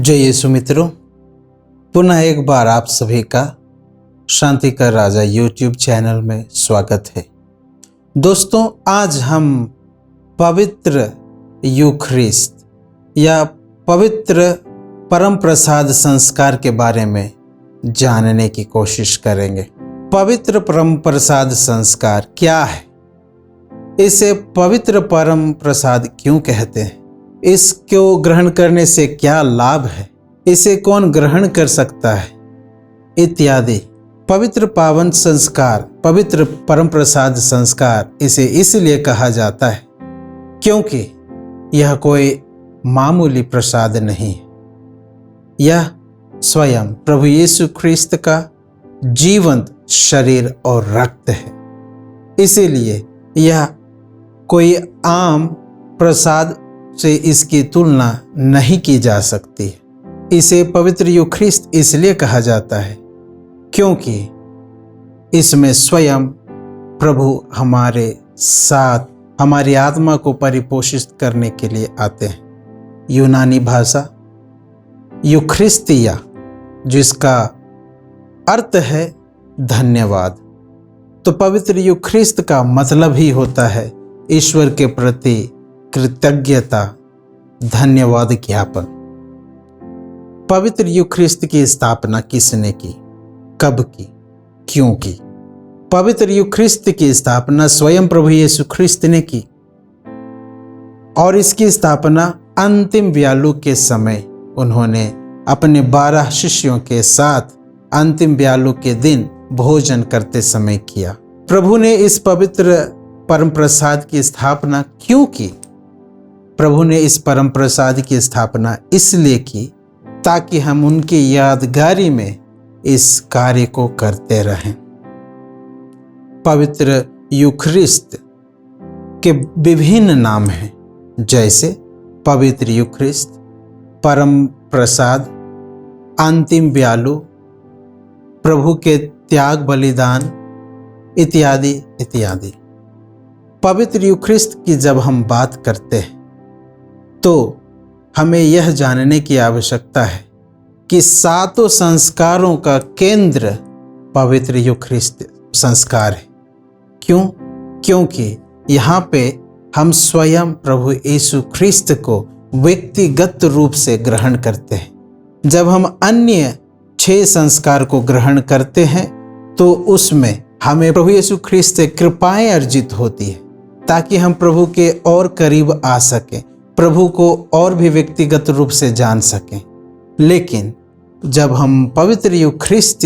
जय यीशु मित्रों, पुनः एक बार आप सभी का शांति का राजा यूट्यूब चैनल में स्वागत है। दोस्तों, आज हम पवित्र यूखरिस्त या पवित्र परम प्रसाद संस्कार के बारे में जानने की कोशिश करेंगे। पवित्र परम प्रसाद संस्कार क्या है? इसे पवित्र परम प्रसाद क्यों कहते हैं? इसको ग्रहण करने से क्या लाभ है? इसे कौन ग्रहण कर सकता है? इत्यादि। पवित्र पावन संस्कार, पवित्र परम प्रसाद संस्कार इसे इसलिए कहा जाता है क्योंकि यह कोई मामूली प्रसाद नहीं है। यह स्वयं प्रभु यीशु ख्रिस्त का जीवंत शरीर और रक्त है। इसीलिए यह कोई आम प्रसाद से इसकी तुलना नहीं की जा सकती है। इसे पवित्र यूखरिस्त इसलिए कहा जाता है क्योंकि इसमें स्वयं प्रभु हमारे साथ हमारी आत्मा को परिपोषित करने के लिए आते हैं। यूनानी भाषा यूखरिस्तिया, जिसका अर्थ है धन्यवाद। तो पवित्र यूखरिस्त का मतलब ही होता है ईश्वर के प्रति कृतज्ञता, धन्यवाद ज्ञापन। पवित्र यूखरिस्त की स्थापना किसने की, कब की, क्यों की? पवित्र यूखरिस्त की स्थापना स्वयं प्रभु यीशु ख्रिस्त ने की और इसकी स्थापना अंतिम व्यालु के समय उन्होंने अपने 12 शिष्यों के साथ अंतिम व्यालु के दिन भोजन करते समय किया। प्रभु ने इस पवित्र परम प्रसाद की स्थापना क्यों की? प्रभु ने इस परम प्रसाद की स्थापना इसलिए की ताकि हम उनकी यादगारी में इस कार्य को करते रहें। पवित्र यूखरिस्त के विभिन्न नाम हैं, जैसे पवित्र यूखरिस्त, परम प्रसाद, अंतिम व्यालु, प्रभु के त्याग बलिदान इत्यादि इत्यादि। पवित्र यूखरिस्त की जब हम बात करते हैं तो हमें यह जानने की आवश्यकता है कि सातों संस्कारों का केंद्र पवित्र यूखरिस्त संस्कार है। क्यों? क्योंकि यहाँ पे हम स्वयं प्रभु यीशु ख्रिस्त को व्यक्तिगत रूप से ग्रहण करते हैं। जब हम अन्य 6 संस्कार को ग्रहण करते हैं तो उसमें हमें प्रभु यीशु ख्रिस्त से कृपाएं अर्जित होती है ताकि हम प्रभु के और करीब आ सकें, प्रभु को और भी व्यक्तिगत रूप से जान सकें। लेकिन जब हम पवित्र यूखरिस्त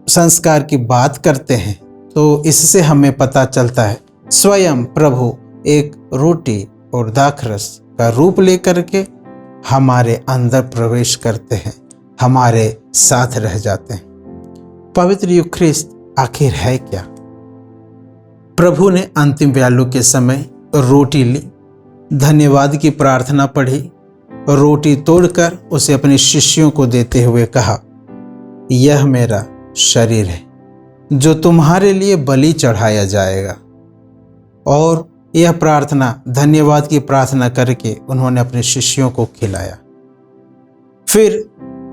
संस्कार की बात करते हैं तो इससे हमें पता चलता है स्वयं प्रभु एक रोटी और दाखरस का रूप लेकर के हमारे अंदर प्रवेश करते हैं, हमारे साथ रह जाते हैं। पवित्र यूखरिस्त आखिर है क्या? प्रभु ने अंतिम व्यालु के समय रोटी ली, धन्यवाद की प्रार्थना पढ़ी, रोटी तोड़कर उसे अपने शिष्यों को देते हुए कहा, यह मेरा शरीर है जो तुम्हारे लिए बलि चढ़ाया जाएगा। और यह प्रार्थना, धन्यवाद की प्रार्थना करके उन्होंने अपने शिष्यों को खिलाया। फिर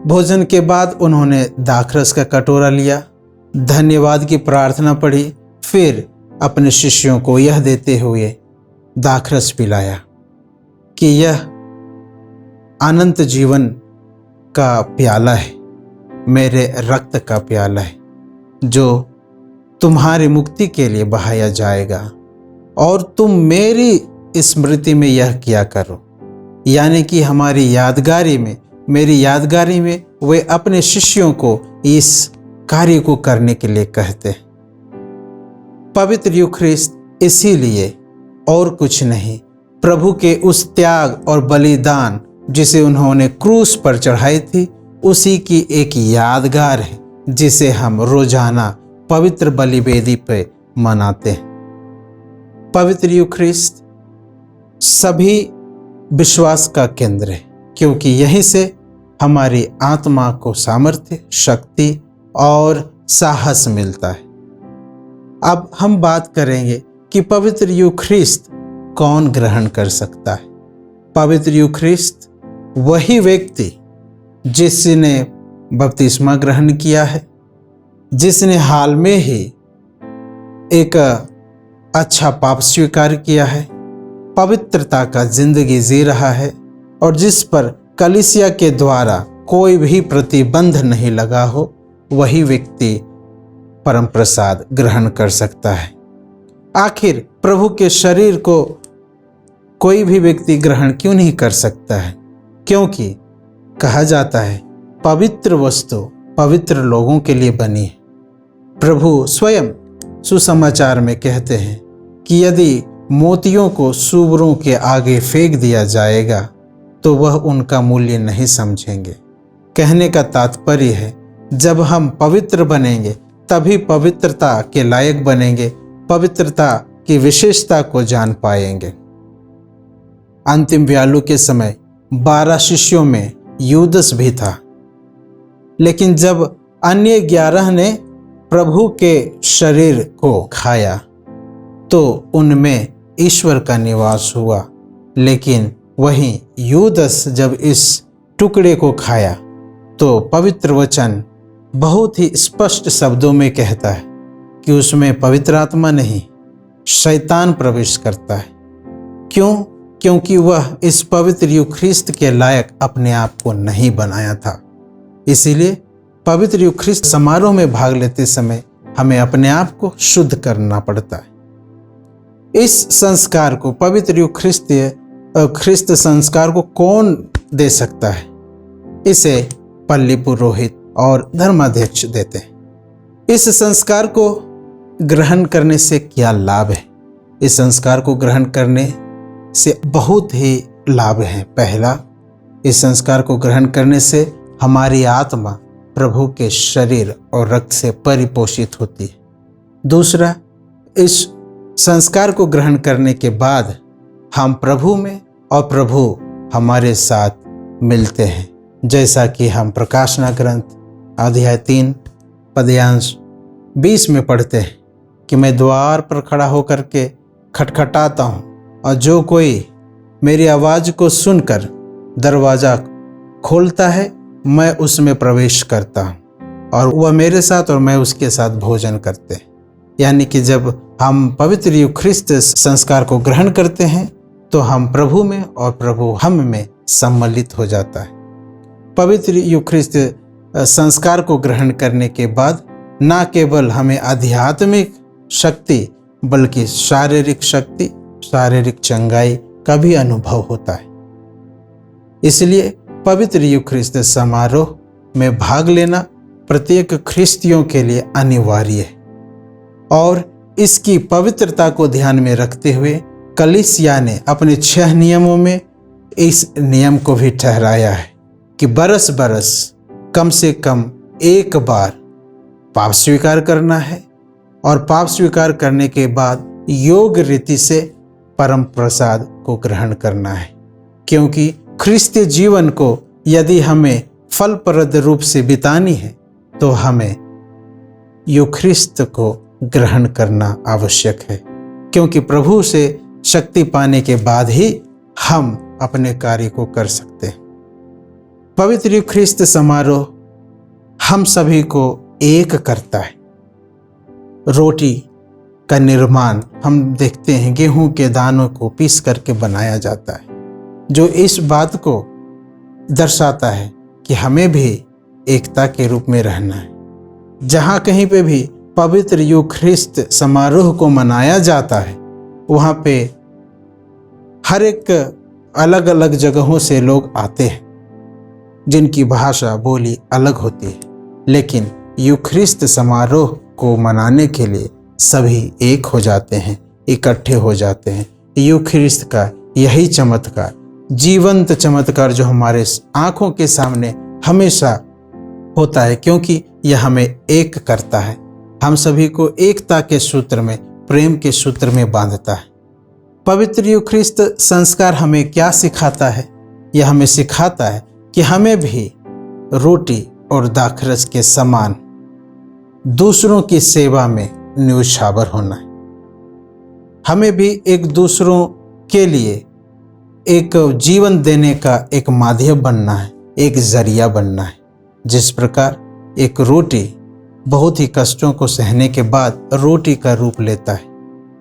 भोजन के बाद उन्होंने दाखरस का कटोरा लिया, धन्यवाद की प्रार्थना पढ़ी, फिर अपने शिष्यों को यह देते हुए दाखरस पिलाया कि यह अनंत जीवन का प्याला है, मेरे रक्त का प्याला है जो तुम्हारी मुक्ति के लिए बहाया जाएगा और तुम मेरी स्मृति में यह किया करो। यानी कि हमारी यादगारी में, मेरी यादगारी में वे अपने शिष्यों को इस कार्य को करने के लिए कहते हैं। पवित्र यूखरिस्त इसीलिए और कुछ नहीं, प्रभु के उस त्याग और बलिदान जिसे उन्होंने क्रूस पर चढ़ाई थी, उसी की एक यादगार है जिसे हम रोजाना पवित्र बलिवेदी पे मनाते हैं। पवित्र यूखरिस्त सभी विश्वास का केंद्र है क्योंकि यहीं से हमारी आत्मा को सामर्थ्य, शक्ति और साहस मिलता है। अब हम बात करेंगे कि पवित्र यूखरिस्त कौन ग्रहण कर सकता है। पवित्र यूखरिस्त वही व्यक्ति जिसने बपतिस्मा ग्रहण किया है, जिसने हाल में ही एक अच्छा पाप स्वीकार किया है, पवित्रता का जिंदगी जी रहा है और जिस पर कलीसिया के द्वारा कोई भी प्रतिबंध नहीं लगा हो, वही व्यक्ति परम प्रसाद ग्रहण कर सकता है। आखिर प्रभु के शरीर को कोई भी व्यक्ति ग्रहण क्यों नहीं कर सकता है? क्योंकि कहा जाता है पवित्र वस्तु पवित्र लोगों के लिए बनी है। प्रभु स्वयं सुसमाचार में कहते हैं कि यदि मोतियों को सूअरों के आगे फेंक दिया जाएगा तो वह उनका मूल्य नहीं समझेंगे। कहने का तात्पर्य है, जब हम पवित्र बनेंगे तभी पवित्रता के लायक बनेंगे, पवित्रता की विशेषता को जान पाएंगे। अंतिम व्यालु के समय 12 शिष्यों में यूदस भी था, लेकिन जब अन्य 11 ने प्रभु के शरीर को खाया तो उनमें ईश्वर का निवास हुआ। लेकिन वहीं यूदस जब इस टुकड़े को खाया तो पवित्र वचन बहुत ही स्पष्ट शब्दों में कहता है कि उसमें पवित्र आत्मा नहीं, शैतान प्रवेश करता है। क्यों? क्योंकि वह इस पवित्र यूख्रिस्त के लायक अपने आप को नहीं बनाया था। इसीलिए पवित्र यूख्रिस्त समारोह में भाग लेते समय हमें अपने आप को शुद्ध करना पड़ता है। इस संस्कार को, पवित्र यूख्रिस्त संस्कार को कौन दे सकता है? इसे पल्ली पुरोहित और धर्माध्यक्ष देते हैं। इस संस्कार को ग्रहण करने से क्या लाभ है? इस संस्कार को ग्रहण करने से बहुत ही लाभ है। पहला, इस संस्कार को ग्रहण करने से हमारी आत्मा प्रभु के शरीर और रक्त से परिपोषित होती है। दूसरा, इस संस्कार को ग्रहण करने के बाद हम प्रभु में और प्रभु हमारे साथ मिलते हैं। जैसा कि हम प्रकाशना ग्रंथ अध्याय 3 पद्यांश 20 में पढ़ते हैं कि मैं द्वार पर खड़ा होकर के खटखटाता हूँ और जो कोई मेरी आवाज़ को सुनकर दरवाज़ा खोलता है, मैं उसमें प्रवेश करता हूँ और वह मेरे साथ और मैं उसके साथ भोजन करते हैं। यानी कि जब हम पवित्र यूख्रिस्त संस्कार को ग्रहण करते हैं तो हम प्रभु में और प्रभु हम में सम्मिलित हो जाता है। पवित्र यूख्रिस्त संस्कार को ग्रहण करने के बाद न केवल हमें आध्यात्मिक शक्ति बल्कि शारीरिक शक्ति, शारीरिक चंगाई का भी अनुभव होता है। इसलिए पवित्र यूख्रिस्त समारोह में भाग लेना प्रत्येक ख्रिस्तियों के लिए अनिवार्य है और इसकी पवित्रता को ध्यान में रखते हुए कलीसिया ने अपने 6 नियमों में इस नियम को भी ठहराया है कि बरस बरस कम से कम एक बार पाप स्वीकार करना है और पाप स्वीकार करने के बाद योग रीति से परम प्रसाद को ग्रहण करना है। क्योंकि ख्रिस्तीय जीवन को यदि हमें फलप्रद रूप से बितानी है तो हमें यूख्रिस्त को ग्रहण करना आवश्यक है। क्योंकि प्रभु से शक्ति पाने के बाद ही हम अपने कार्य को कर सकते हैं। पवित्र यूख्रिस्त समारोह हम सभी को एक करता है। रोटी का निर्माण हम देखते हैं गेहूं के दानों को पीस करके बनाया जाता है, जो इस बात को दर्शाता है कि हमें भी एकता के रूप में रहना है। जहाँ कहीं पे भी पवित्र यूख्रिस्त समारोह को मनाया जाता है वहाँ पे हर एक अलग अलग जगहों से लोग आते हैं जिनकी भाषा बोली अलग होती है, लेकिन यूख्रिस्त समारोह को मनाने के लिए सभी एक हो जाते हैं, इकट्ठे हो जाते हैं। यूख्रिस्त का यही चमत्कार, जीवंत चमत्कार जो हमारे आंखों के सामने हमेशा होता है, क्योंकि यह हमें एक करता है, हम सभी को एकता के सूत्र में, प्रेम के सूत्र में बांधता है। पवित्र यूख्रिस्त संस्कार हमें क्या सिखाता है? यह हमें सिखाता है कि हमें भी रोटी और दाखरस के समान दूसरों की सेवा में न्यौछावर होना है। हमें भी एक दूसरों के लिए एक जीवन देने का एक माध्यम बनना है, एक जरिया बनना है। जिस प्रकार एक रोटी बहुत ही कष्टों को सहने के बाद रोटी का रूप लेता है,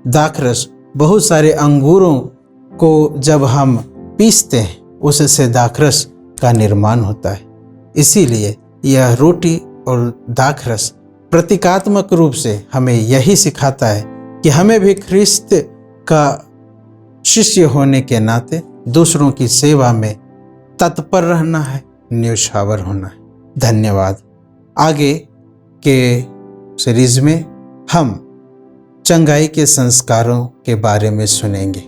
दाखरस बहुत सारे अंगूरों को जब हम पीसते हैं उससे दाखरस का निर्माण होता है। इसीलिए यह रोटी और दाखरस प्रतीकात्मक रूप से हमें यही सिखाता है कि हमें भी ख्रिस्त का शिष्य होने के नाते दूसरों की सेवा में तत्पर रहना है, न्यौछावर होना है। धन्यवाद। आगे के सीरीज में हम चंगाई के संस्कारों के बारे में सुनेंगे।